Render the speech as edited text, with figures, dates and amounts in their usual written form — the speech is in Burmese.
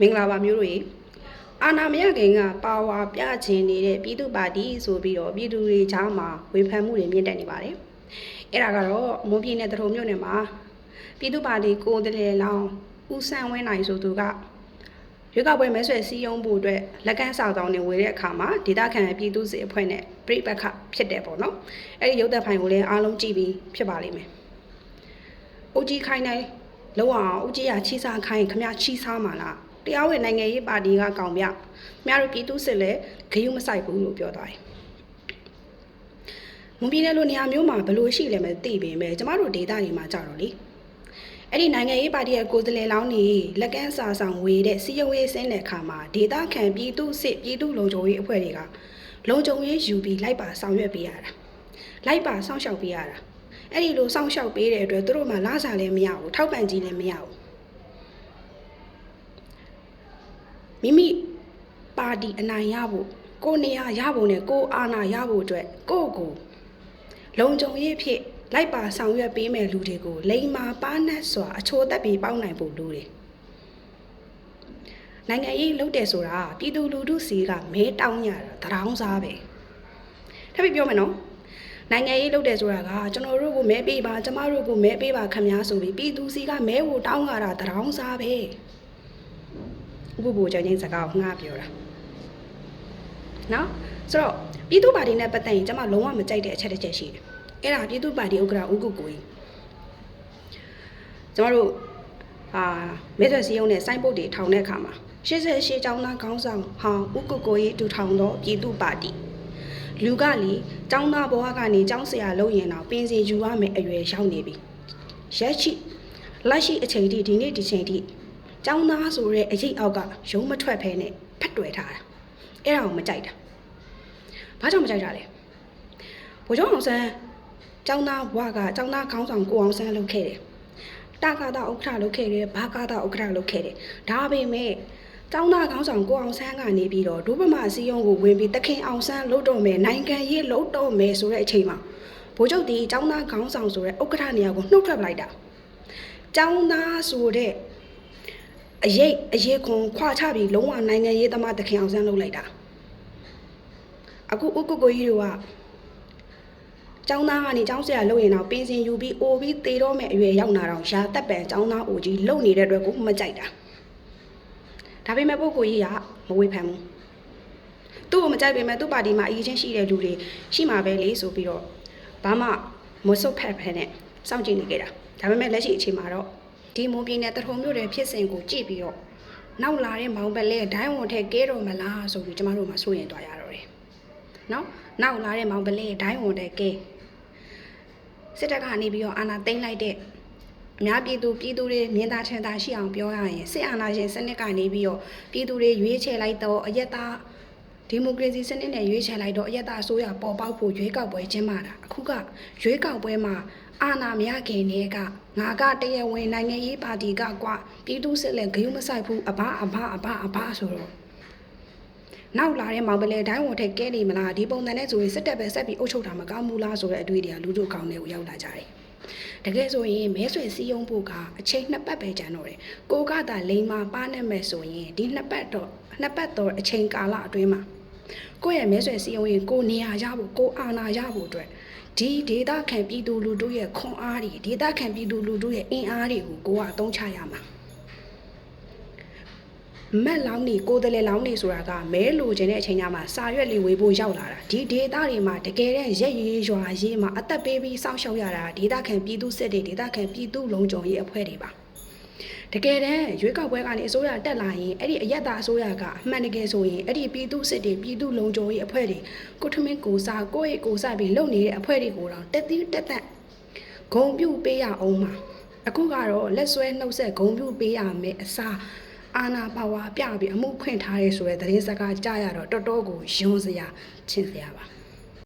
မင်္ဂလာပါမျိုးတွေအာနာမရခင်ကပါဝါပြချင်နေတဲ့ပြည်သူ့ပါတီဆိုပြီးတော့ပြည်သူတွေကြားမှာဝေဖန်မှုတွေမြင့်တက်နေပါတယ်အဲ့ဒါကတော့မွန်ပြည်နယ်တထုံမြို့နယ်မှာပြည်သူ့ပါတီကိုယ်တည်းလောင်းဦးဆန်းဝင်းနိုင်ဆိုသူကရွေးကောက်ပွဲမဲဆွယ်စည်းရုံးဖို့အတွက်လက်ကမ်းစာဆောင်တွေဝေတဲ့အခါမှာဒေသခံပြည်သူစစ်အဖွဲ့နဲ့ပြိပခဖြစ်တယ်ပေါ့နော်အဲ့ဒီရုပ်သက်ဖိုင်ကိုလည်းအားလုံးကြည့်ပြီးဖြစ်ပါလိမ့်မယ်ဦးကြီးခိုင်းနိုင်လုံးအောင်ဦးကြီးရချီးစားခိုင်းခမချီးစားမှာလားတရားဝင်နိုင်ငံရေးပါတီကကောင်ပြများတို့ပြည်သူစစ်လည်းဂရုမစိုက်ဘူးလို့ပြောသွားတယ်မွန်ပြည်နယ်လိုနေရာမျိုးမှာဘယ်လိုရှိလဲမသိပေမဲ့ကျမတို့ဒေသတွေမှာကြာတော့လေအဲ့ဒီနိုင်ငံရေးပါတီရဲ့ကိုယ်စားလှယ်လောင်းနေလက်ကမ်းစာဆောင်ဝေတဲ့စီယဝေးစင်းတဲ့အခါမှာဒေသခံပြည်သူစစ်ပြည်သူလုံခြုံရေးအဖွဲ့တွေကလုံခြုံရေးယူပြီးလိုက်ပါဆောင်ရွက်ပေးရတာလိုက်ပါစောင့်ရှောက်ပေးရတာအဲ့ဒီလိုစောင့်ရှောက်ပေးတဲ့အတွက်သူတို့မှလာစားလည်းမရဘူးထောက်ပံ့ကြီးလည်းမရဘူးမိမိပါတီအနိုင်ရဖို့ကိုနေရာရဖို့နဲ့ကိုအာဏာရဖို့အတွက်ကိုလုံခြုံရေးဖြစ်လိုက်ပါဆောင်ရွက်ပေးမဲ့လူတွေကိုလိမ်မာပါနတ်စွာအချိုးသက်ပြီးပေါက်နိုင်ဖို့လိုတယ်နိုင်ငံရေးလုပ်တယ်ဆိုတာပြည်သူလူထုစီကမဲတောင်းရတာတရောင်းစားပဲထပ်ပြီးပြောမယ်နော်နိုင်ငံရေးလုပ်တယ်ဆိုတာကကျွန်တော်တို့ကိုမဲပေးပါကျမတို့ကိုမဲပေးပါခင်ဗျာဆိုပြီးပြည်သူစီကမဲကိုတောင်းရတာတရောင်းစားပဲဥပ္ပိုလ်ချင်းစကားကိုငှားပြောတာနော်ဆိုတော့ပြည်သူ့ပါတီနဲ့ပတ်သက်ရင်ကျွန်မလုံးဝမကြိုက်တဲ့အချက်တစ်ချက်ရှိတယ်အဲ့ဒါပြည်သူ့ပါတီဥက္ကဋ္ဌဦးကိုကိုကြီးကျွန်တော်တို့မဲဆွယ်စည်းရုံးတဲ့စိုင်းပုတ်တွေထောင်တဲ့အခါမှာ88ကျောင်းသားခေါင်းဆောင်ဟောင်းဦးကိုကိုကြီးတူထောင်တော့ပြည်သူ့ပါတီလူကလေကျောင်းသားဘဝကနေကျောင်းဆရာလုပ်ရင်တော့ပင်စင်ယူရမယ်အရွယ်ရောက်နေပြီရက်ရှိလက်ရှိအချိန်ထိဒီနေ့ဒီချိန်ထိကျောင်းသားဆိုတဲ့အရေးအောက်ကရုံးမထွက်ဖဲနဲ့ဖတ်တွယ်ထားတာအဲ့ဒါကိုမကြိုက်တာဘာကြောင့်မကြိုက်တာလဲဘိုးကျောင်းအောင်ဆန်းကျောင်းသားဘဝကကျောင်းသားခေါင်းဆောင်ကိုအောင်ဆန်းလုပ်ခဲ့တယ်တာကာတာဥက္ကဋ္ဌလုပ်ခဲ့တယ်ဘာကာတာဥက္ကဋ္ဌလုပ်ခဲ့တယ်ဒါပေမဲ့ကျောင်းသားခေါင်းဆောင်ကိုအောင်ဆန်းကနေပြီးတော့ဒုဗမာစီယုံကိုဝင်ပြီးတခင်အောင်ဆန်းလုပ်တော့မယ်နိုင်ငံရေးလုပ်တော့မယ်ဆိုတဲ့အချိန်မှာဘိုးချုပ်ဒီကျောင်းသားခေါင်းဆောင်ဆိုတဲ့ဥက္ကဋ္ဌနေရာကိုနှုတ်ထွက်လိုက်တာကျောင်းသားဆိုတဲ့အရေးခွန်ခွာချပြီးလုံးဝနိုင်ငံရေးသမားတခင်အောင်ဆန်းလုပ်လိုက်တာအခုဥက္ကကိုကြီးတို့ကကျောင်းသားကနေကျောင်းဆရာလုပ်ရင်တော့ပင်စင်ယူပြီးအိုပြီးသေတော့မဲ့အရွယ်ရောက်လာတော့ရာတက်ပံကျောင်းသားအိုကြီးလုံနေတဲ့အတွက်ကိုမကြိုက်တာဒါပေမဲ့ပုဂ္ဂိုလ်ကြီးကမဝေဖန်ဘူးသူ့ကိုမကြိုက်ပေမဲ့သူ့ပါတီမှာအရေးချင်းရှိတဲ့လူတွေရှိမှာပဲလေဆိုပြီးတော့ဘာမှမဆုတ်ဖက်ဖက်နဲ့စောင့်ကြည့်နေကြတာဒါပေမဲ့လက်ရှိအချိန်မှာတော့ဒီမွန်ပြည်နယ်တထုံမြို့နယ်ဖြစ်စဉ်ကိုကြည့်ပြီးတော့နောက်လာတဲ့မောင်ပလဲဒိုင်းဝန်ထက်ကဲတော့မလားဆိုပြီးကျမတို့မှစိုးရင်သွားရတော့တယ်နော်နောက်လာတဲ့မောင်ပလဲဒိုင်းဝန်ထက်ကဲစစ်တပ်ကနေပြီးတော့အာဏာသိမ်းလိုက်တဲ့အများပြည်သူတွေမြင်သာထင်သာရှိအောင်ပြောရရင်စစ်အာဏာရှင်စနစ်ကနေပြီးတော့ပြည်သူတွေရွေးချယ်လိုက်တော့အယက်သားဒီမိုကရေစီစနစ်နဲ့ရွေးချယ်လိုက်တော့အယက်သားအစိုးရပေါ်ပေါက်ဖို့ရွေးကောက်ပွဲကျင်းပတာအခုကရွေးကောက်ပွဲမှာအာဏာမရခင်တည်းကငါကတရားဝင်နိုင်ငံရေးပါတီကကွာပြည်သူစစ်လည်းဂရုမစိုက်ဘူးအဘဆိုတော့နောက်လာတဲ့မောင်ပလဲဒိုင်းဝန်ထက်ကဲနေမလားဒီပုံစံနဲ့ဆိုရင်စစ်တပ်ပဲဆက်ပြီးအုပ်ချုပ်တာမကောင်းဘူးလားဆိုတဲ့အတွေ့အကြုံလူတို့ကောင်းတွေကိုရောက်လာကြတယ်တကယ်ဆိုရင်မဲဆွယ်စည်းရုံးဖို့ကအချိန်2ပတ်ပဲကျန်တော့တယ်ကိုကသာလိန်မာပါနေမယ်ဆိုရင်ဒီ2ပတ်တော့အချိန်ကာလအတွင်းမှာကိုယ့်ရဲ့မဲဆွယ်စည်းရုံးရင်ကိုနေရာရဖို့ကိုအာဏာရဖို့အတွက်ဒီဒေသခံပြည်သူလူထုရဲ့ခွန်အားတွေဒေသခံပြည်သူလူထုရဲ့အင်အားတွေကိုကိုကအသုံးချရမှာမက်လောင်းနေကိုယ်တည်းလောင်းနေဆိုတာကမဲလိုချင်တဲ့အချိန်ညမှာစာရွက်လေးဝေဖို့ရောက်လာတာဒီဒေသတွေမှာတကယ်တဲ့ရက်ရေးရွာရေးမှာအသက်ပေးပြီးစောင့်ရှောက်ရတာဒေသခံပြည်သူစစ်တွေဒေသခံပြည်သူလုံခြုံရေးအဖွဲ့တွေပါတကယ်တမ်းရွေးကောက်ပွဲကနေအစိုးရတက်လာရင်အဲ့ဒီအယက်သားအစိုးရကအမှန်တကယ်ဆိုရင်အဲ့ဒီပြည်သူစစ်တွေပြည်သူလုံခြုံရေးအဖွဲ့တွေကိုထမင်းကိုစားကိုယ့်ရဲ့ကိုစားပြီးလုပ်နေတဲ့အဖွဲ့တွေကိုတော့တက်သီးတက်သက်ဂုံပြုတ်ပေးရအောင်မှာအခုကတော့လက်ဆွဲနှုတ်ဆက်ဂုံပြုတ်ပေးရမယ်အစားအာနာပါဝါပြပြီးအမှုဖွင့်ထားရဲဆိုတဲ့သတင်းစကားကြားရတော့တော်တော်ကိုယွန်းစရာချင်စရာပါ